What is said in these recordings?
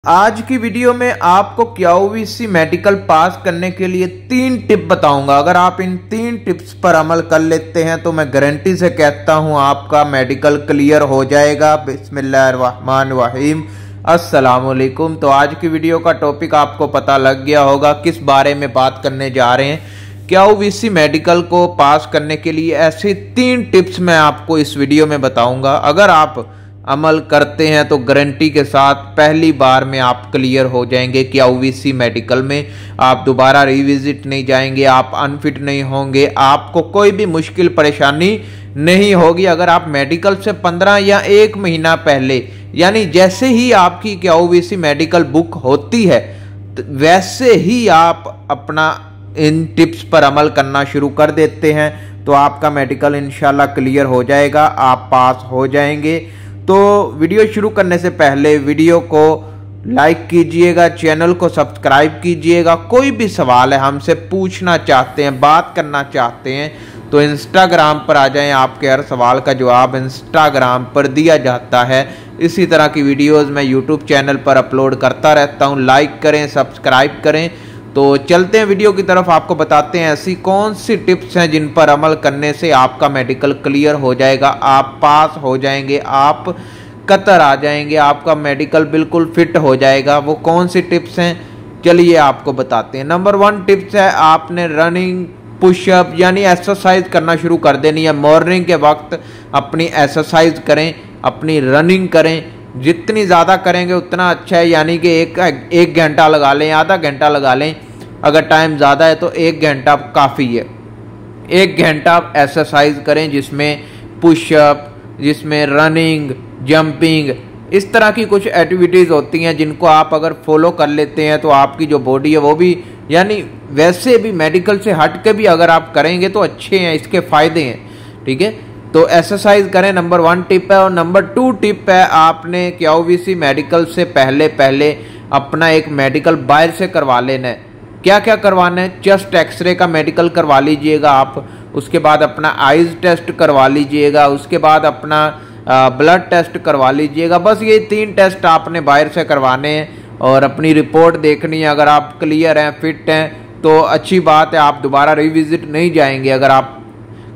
आज की वीडियो में आपको क्यूवीसी मेडिकल पास करने के लिए 3 टिप बताऊंगा। अगर आप इन 3 टिप्स पर अमल कर लेते हैं तो मैं गारंटी से कहता हूं आपका मेडिकल क्लियर हो जाएगा। बिस्मिल्लाहिर्रहमानिर्रहीम, अस्सलाम वालेकुम। तो आज की वीडियो का टॉपिक आपको पता लग गया होगा किस बारे में बात करने जा रहे हैं। क्यूवीसी मेडिकल को पास करने के लिए ऐसी 3 टिप्स मैं आपको इस वीडियो में बताऊंगा। अगर आप अमल करते हैं तो गारंटी के साथ पहली बार में आप क्लियर हो जाएंगे क्यूवीसी मेडिकल में। आप दोबारा रिविजिट नहीं जाएंगे, आप अनफिट नहीं होंगे, आपको कोई भी मुश्किल परेशानी नहीं होगी। अगर आप मेडिकल से 15 या 1 महीना पहले, यानी जैसे ही आपकी क्यूवीसी मेडिकल बुक होती है वैसे ही आप अपना इन टिप्स पर अमल करना शुरू कर देते हैं तो आपका मेडिकल इंशाल्लाह क्लियर हो जाएगा, आप पास हो जाएंगे। तो वीडियो शुरू करने से पहले वीडियो को लाइक कीजिएगा, चैनल को सब्सक्राइब कीजिएगा। कोई भी सवाल है हमसे पूछना चाहते हैं, बात करना चाहते हैं तो इंस्टाग्राम पर आ जाएं, आपके हर सवाल का जवाब इंस्टाग्राम पर दिया जाता है। इसी तरह की वीडियोस मैं यूट्यूब चैनल पर अपलोड करता रहता हूं। लाइक करें, सब्सक्राइब करें। तो चलते हैं वीडियो की तरफ, आपको बताते हैं ऐसी कौन सी टिप्स हैं जिन पर अमल करने से आपका मेडिकल क्लियर हो जाएगा, आप पास हो जाएंगे, आप कतर आ जाएंगे, आपका मेडिकल बिल्कुल फिट हो जाएगा। वो कौन सी टिप्स हैं चलिए आपको बताते हैं। नंबर 1 टिप्स है, आपने रनिंग, पुशअप यानी एक्सरसाइज करना शुरू कर देनी है। मॉर्निंग के वक्त अपनी एक्सरसाइज करें, अपनी रनिंग करें। जितनी ज़्यादा करेंगे उतना अच्छा है, यानी कि एक घंटा लगा लें, आधा घंटा लगा लें। अगर टाइम ज़्यादा है तो 1 घंटा काफ़ी है। 1 घंटा आप एक्सरसाइज करें जिसमें पुशअप, जिसमें रनिंग, जंपिंग, इस तरह की कुछ एक्टिविटीज़ होती हैं जिनको आप अगर फॉलो कर लेते हैं तो आपकी जो बॉडी है वो भी, यानी वैसे भी मेडिकल से हट के भी अगर आप करेंगे तो अच्छे हैं, इसके फ़ायदे हैं। ठीक है, तो एक्सरसाइज करें, नंबर 1 टिप है। और नंबर 2 टिप है, आपने क्यूवीसी मेडिकल से पहले अपना एक मेडिकल बाहर से करवा लेना है। क्या क्या करवाना है? चेस्ट एक्सरे का मेडिकल करवा लीजिएगा आप, उसके बाद अपना आइज टेस्ट करवा लीजिएगा, उसके बाद अपना ब्लड टेस्ट करवा लीजिएगा। बस ये 3 टेस्ट आपने बाहर से करवाने हैं और अपनी रिपोर्ट देखनी है। अगर आप क्लियर हैं, फिट हैं तो अच्छी बात है, आप दोबारा रिविजिट नहीं जाएंगे अगर आप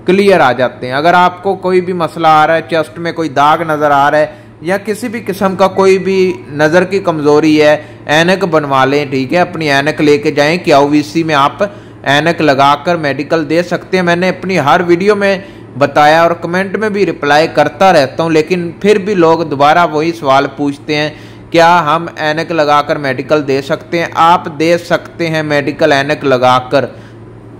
क्लियर आ जाते हैं। अगर आपको कोई भी मसला आ रहा है, चेस्ट में कोई दाग नज़र आ रहा है या किसी भी किस्म का कोई भी नज़र की कमज़ोरी है, ऐनक बनवा लें। ठीक है, अपनी ऐनक लेके जाएं। क्यूवीसी में आप ऐनक लगाकर मेडिकल दे सकते हैं। मैंने अपनी हर वीडियो में बताया और कमेंट में भी रिप्लाई करता रहता हूं, लेकिन फिर भी लोग दोबारा वही सवाल पूछते हैं, क्या हम ऐनक लगाकर मेडिकल दे सकते हैं? आप दे सकते हैं मेडिकल ऐनक लगाकर,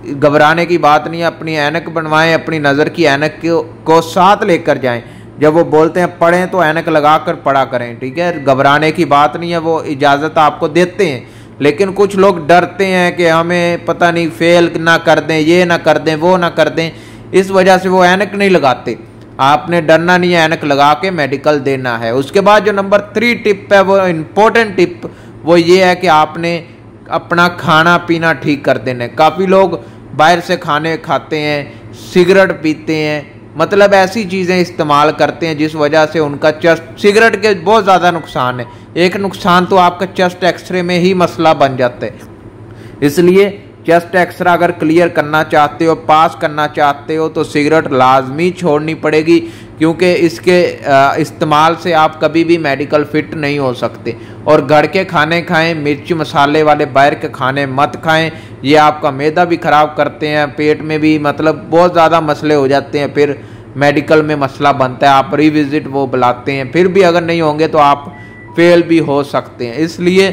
घबराने की बात नहीं है। अपनी ऐनक बनवाएं, अपनी नज़र की ऐनक को साथ लेकर जाएं। जब वो बोलते हैं पढ़ें तो ऐनक लगाकर पढ़ा करें। ठीक है, घबराने की बात नहीं है, वो इजाज़त आपको देते हैं। लेकिन कुछ लोग डरते हैं कि हमें पता नहीं फेल ना कर दें, ये ना कर दें, वो ना कर दें, इस वजह से वो ऐनक नहीं लगाते। आपने डरना नहीं है, ऐनक लगा के मेडिकल देना है। उसके बाद जो नंबर 3 टिप है, वो इम्पोर्टेंट टिप, वो ये है कि आपने अपना खाना पीना ठीक कर देना है। काफ़ी लोग बाहर से खाने खाते हैं, सिगरेट पीते हैं, मतलब ऐसी चीज़ें इस्तेमाल करते हैं जिस वजह से उनका चेस्ट, सिगरेट के बहुत ज़्यादा नुकसान है। एक नुकसान तो आपका चेस्ट एक्सरे में ही मसला बन जाता है। इसलिए चेस्ट एक्सरे अगर क्लियर करना चाहते हो, पास करना चाहते हो तो सिगरेट लाजमी छोड़नी पड़ेगी, क्योंकि इसके इस्तेमाल से आप कभी भी मेडिकल फिट नहीं हो सकते। और घर के खाने खाएं, मिर्च मसाले वाले बाहर के खाने मत खाएं, ये आपका मैदा भी ख़राब करते हैं, पेट में भी मतलब बहुत ज़्यादा मसले हो जाते हैं, फिर मेडिकल में मसला बनता है। आप रिविजिट वो बुलाते हैं, फिर भी अगर नहीं होंगे तो आप फेल भी हो सकते हैं। इसलिए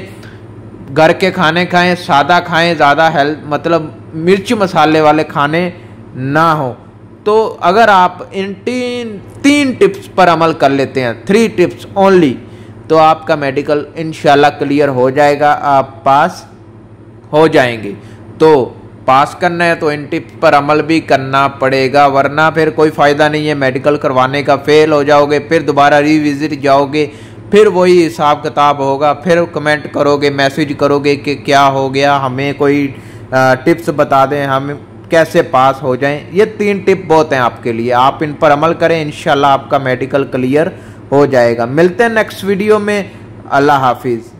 घर के खाने खाएं, सादा खाएं, ज़्यादा हेल्थ मतलब मिर्च मसाले वाले खाने ना हो। तो अगर आप इन 3 टिप्स पर अमल कर लेते हैं, 3 टिप्स ओनली, तो आपका मेडिकल इंशाल्लाह क्लियर हो जाएगा, आप पास हो जाएंगे। तो पास करना है तो इन टिप्स पर अमल भी करना पड़ेगा, वरना फिर कोई फ़ायदा नहीं है मेडिकल करवाने का। फेल हो जाओगे, फिर दोबारा रिविजिट जाओगे, फिर वही हिसाब किताब होगा, फिर कमेंट करोगे, मैसेज करोगे कि क्या हो गया, हमें कोई टिप्स बता दें, हम कैसे पास हो जाएं। ये 3 टिप बहुत हैं आपके लिए, आप इन पर अमल करें, इंशाल्लाह आपका मेडिकल क्लियर हो जाएगा। मिलते हैं नेक्स्ट वीडियो में। अल्लाह हाफिज़।